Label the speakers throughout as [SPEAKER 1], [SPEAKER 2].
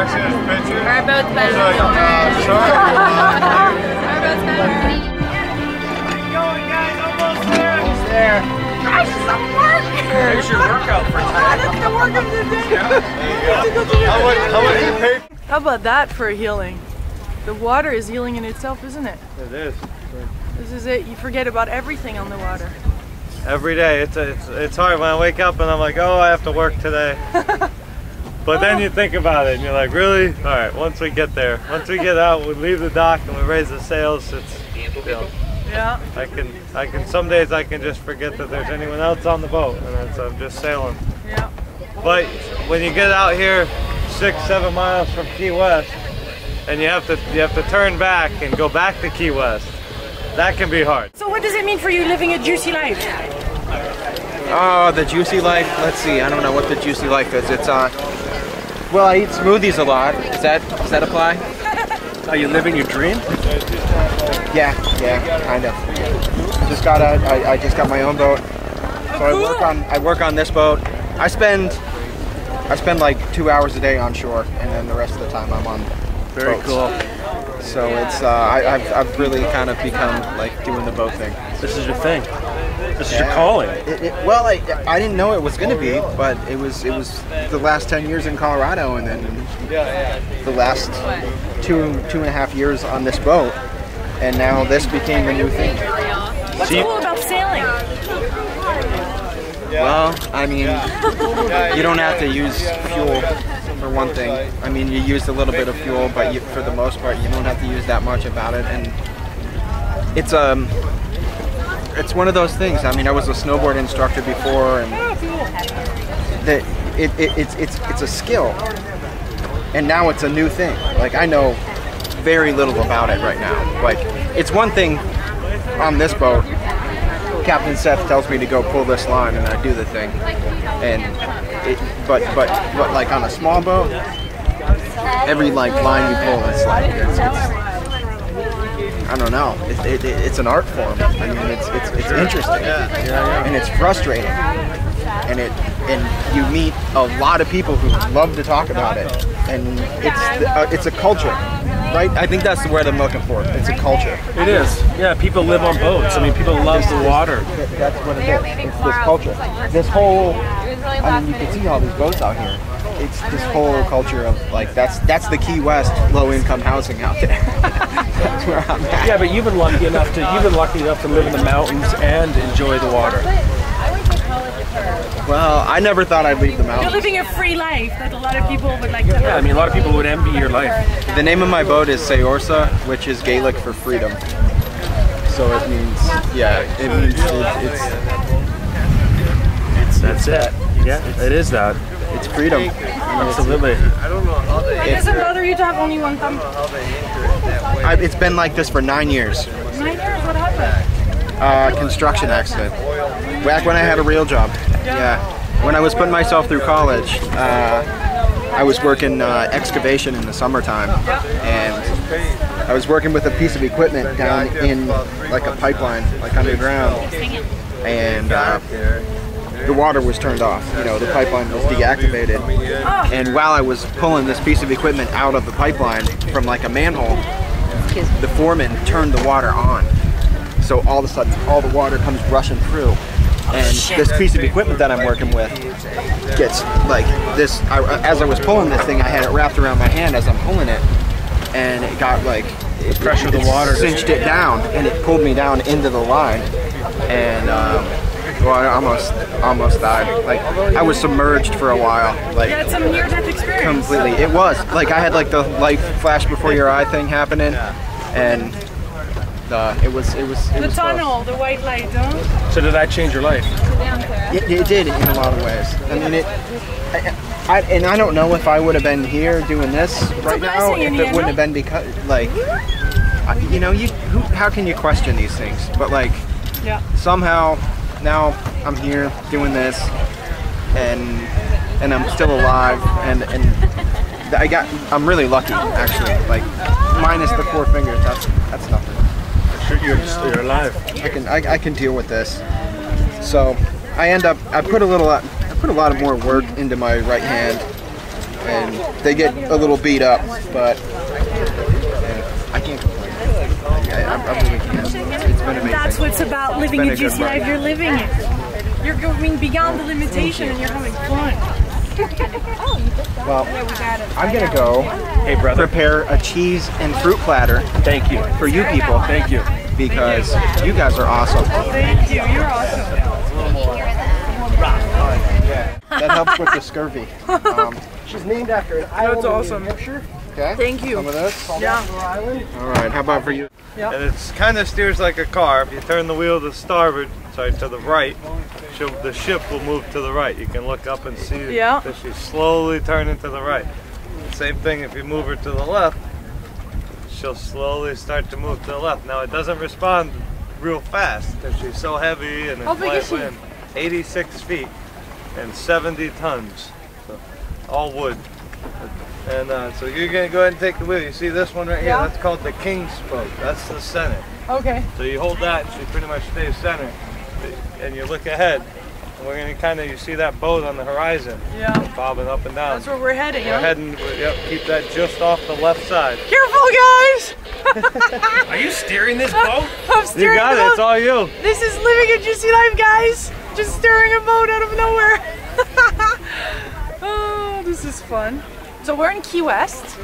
[SPEAKER 1] actually this picture.
[SPEAKER 2] Our boat's better than yours.
[SPEAKER 1] Sorry.
[SPEAKER 2] Our boat's better.
[SPEAKER 3] Keep going, guys. Almost there.
[SPEAKER 1] Almost there.
[SPEAKER 3] Gosh, it's some work. Here's your workout for tonight.
[SPEAKER 1] There you go. How much you pay?
[SPEAKER 4] How about that for healing? The water is healing in itself, isn't it?
[SPEAKER 5] It is.
[SPEAKER 4] This is it. You forget about everything on the water.
[SPEAKER 5] Every day, it's hard when I wake up and I'm like, oh, I have to work today. But then you think about it and you're like, really? All right, once we get there, once we get out, we leave the dock and we raise the sails, it's, you know,
[SPEAKER 4] Yeah.
[SPEAKER 5] I can, some days I can just forget that there's anyone else on the boat and I'm just sailing.
[SPEAKER 4] Yeah.
[SPEAKER 5] But when you get out here 6-7 miles from Key West and you have to turn back and go back to Key West, that can be hard.
[SPEAKER 6] So what does it mean for you living a juicy life?
[SPEAKER 7] Oh, the juicy life. Let's see. I don't know what the juicy life is. It's well, I eat smoothies a lot. Does that apply?
[SPEAKER 3] Are you living your dream?
[SPEAKER 7] Yeah, kind of. I just got my own boat. So I work on this boat. I spend like 2 hours a day on shore, and then the rest of the time I'm on
[SPEAKER 3] Very
[SPEAKER 7] boats.
[SPEAKER 3] cool.
[SPEAKER 7] So it's I've really kind of become like doing the boat thing.
[SPEAKER 3] This is your thing. This is your calling.
[SPEAKER 7] Well, I didn't know it was going to be, but it was the last 10 years in Colorado, and then the last two and a half years on this boat, and now this became the new thing.
[SPEAKER 6] What's cool about sailing?
[SPEAKER 7] Well, I mean, you don't have to use fuel for one thing. I mean, you use a little bit of fuel, but for the most part, you don't have to use that much about it, and it's one of those things. I mean, I was a snowboard instructor before, and it's a skill, and now it's a new thing. Like, I know very little about it right now. Like, it's one thing on this boat. Captain Seth tells me to go pull this line, and I do the thing. But like on a small boat, every like line you pull, it's like it's I don't know. It's an art form. I mean, it's interesting, and it's frustrating, and you meet a lot of people who love to talk about it, and it's a culture, right? I think that's where I'm looking for. It's a culture.
[SPEAKER 3] It is. Yeah, people live on boats. I mean, people love the water.
[SPEAKER 7] That's what it is. It's this culture. This whole. I mean, you can see all these boats out here. It's this whole culture of like that's the Key West low-income housing out there. That's where I'm at.
[SPEAKER 3] Yeah, but you've been lucky enough to live in the mountains and enjoy the water.
[SPEAKER 7] Well, I never thought I'd leave the mountains.
[SPEAKER 6] You're living a free life that a lot of people would like to live.
[SPEAKER 3] Yeah, I mean, a lot of people would envy your life.
[SPEAKER 7] The name of my boat is Seorsa, which is Gaelic for freedom. So it means,
[SPEAKER 3] That's it. Yeah, it is that.
[SPEAKER 7] It's freedom.
[SPEAKER 3] Absolutely.
[SPEAKER 6] It doesn't bother you to have only one thumb?
[SPEAKER 7] It's been like this for 9 years.
[SPEAKER 6] 9 years? What happened?
[SPEAKER 7] Construction accident. Back when I had a real job. Yeah. When I was putting myself through college, I was working excavation in the summertime, and I was working with a piece of equipment down in like a pipeline, like underground, and the water was turned off. You know, the pipeline was deactivated, and while I was pulling this piece of equipment out of the pipeline from like a manhole, the foreman turned the water on. So all of a sudden, all the water comes rushing through, and this piece of equipment that I'm working with gets like this. As I was pulling this thing, I had it wrapped around my hand as I'm pulling it, and it got like
[SPEAKER 3] The pressure of the water
[SPEAKER 7] cinched it down, and it pulled me down into the line, and well, I almost died. Like, I was submerged for a while. Like,
[SPEAKER 6] You had some near-death experience.
[SPEAKER 7] completely. It was like I had like the light flash before your eye thing happening, and it was
[SPEAKER 6] The tunnel, the white light, huh?
[SPEAKER 3] So did that change your life?
[SPEAKER 7] It did in a lot of ways. I mean, and I don't know if I would have been here doing this right now if it wouldn't have been because, like, you know, how can you question these things? But like, somehow now I'm here doing this, and I'm still alive, and I'm really lucky actually. Like, minus the 4 fingers, that's nothing.
[SPEAKER 3] You're alive.
[SPEAKER 7] I can deal with this. So I put a lot of more work into my right hand, and they get a little beat up, but yeah, I can't complain. I really can't. It's been amazing.
[SPEAKER 6] That's what's about living a juicy life. You're living it. You're going beyond the limitation and you're having fun.
[SPEAKER 7] Well, I'm gonna go.
[SPEAKER 3] Hey, brother.
[SPEAKER 7] Prepare a cheese and fruit platter.
[SPEAKER 3] Thank you.
[SPEAKER 7] For you people.
[SPEAKER 3] Thank you.
[SPEAKER 7] Because you guys are awesome.
[SPEAKER 6] Thank you. You're awesome.
[SPEAKER 7] That helps with the scurvy.
[SPEAKER 3] She's named after an island.
[SPEAKER 4] That's awesome.
[SPEAKER 3] In New Hampshire.
[SPEAKER 7] Okay.
[SPEAKER 4] Thank you.
[SPEAKER 7] Some of this.
[SPEAKER 4] Yeah.
[SPEAKER 3] Island.
[SPEAKER 7] All right. How about for you?
[SPEAKER 5] And it's kind of steers like a car. If you turn the wheel to starboard, sorry, to the right, the ship will move to the right. You can look up and see that she's slowly turning to the right. Same thing if you move her to the left, she'll slowly start to move to the left. Now it doesn't respond real fast because she's so heavy and it's light wind. 86 feet and 70 tons, so all wood. And so you're gonna go ahead and take the wheel. You see this one right here? That's called the king spoke. That's the center.
[SPEAKER 4] Okay.
[SPEAKER 5] So you hold that, she pretty much stays center. And you look ahead. And we're gonna kind of, you see that boat on the horizon?
[SPEAKER 4] Yeah.
[SPEAKER 5] Bobbing up and down.
[SPEAKER 4] That's where we're heading,
[SPEAKER 5] We're heading, yep, keep that just off the left side.
[SPEAKER 4] Careful, guys!
[SPEAKER 3] Are you steering this boat?
[SPEAKER 4] I'm steering
[SPEAKER 5] You got
[SPEAKER 4] the
[SPEAKER 5] it,
[SPEAKER 4] boat.
[SPEAKER 5] it's all you.
[SPEAKER 4] This is living a juicy life, guys. Just steering a boat out of nowhere. Oh, this is fun. So we're in Key West,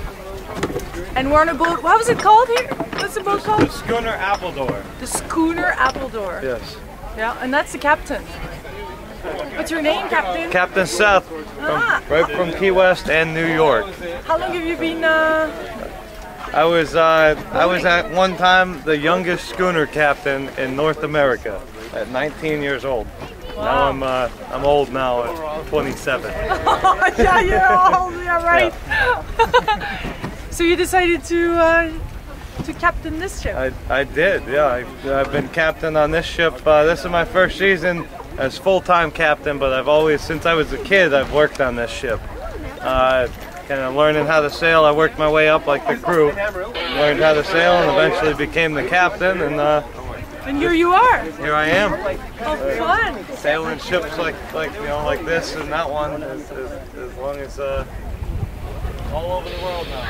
[SPEAKER 4] and we're on a boat. What was it called here? What's the boat called?
[SPEAKER 5] The schooner Appledore.
[SPEAKER 4] The schooner Appledore.
[SPEAKER 5] Yes.
[SPEAKER 4] Yeah, and that's the captain. What's your name, Captain?
[SPEAKER 5] Captain Seth, right from Key West and New York.
[SPEAKER 4] How long have you been?
[SPEAKER 5] I was at one time the youngest schooner captain in North America at 19 years old.
[SPEAKER 4] Wow.
[SPEAKER 5] Now I'm old now at 27.
[SPEAKER 4] Yeah, you're old. Yeah, right. Yeah. So you decided to captain this ship?
[SPEAKER 5] I did, yeah. I've been captain on this ship. This is my first season as full-time captain, but I've always, since I was a kid, I've worked on this ship. Kind of learning how to sail. I worked my way up like the crew. Learned how to sail and eventually became the captain.
[SPEAKER 4] And here you are.
[SPEAKER 5] Here I am.
[SPEAKER 4] How fun!
[SPEAKER 5] Sailing ships like this and that one as long as all over the world now.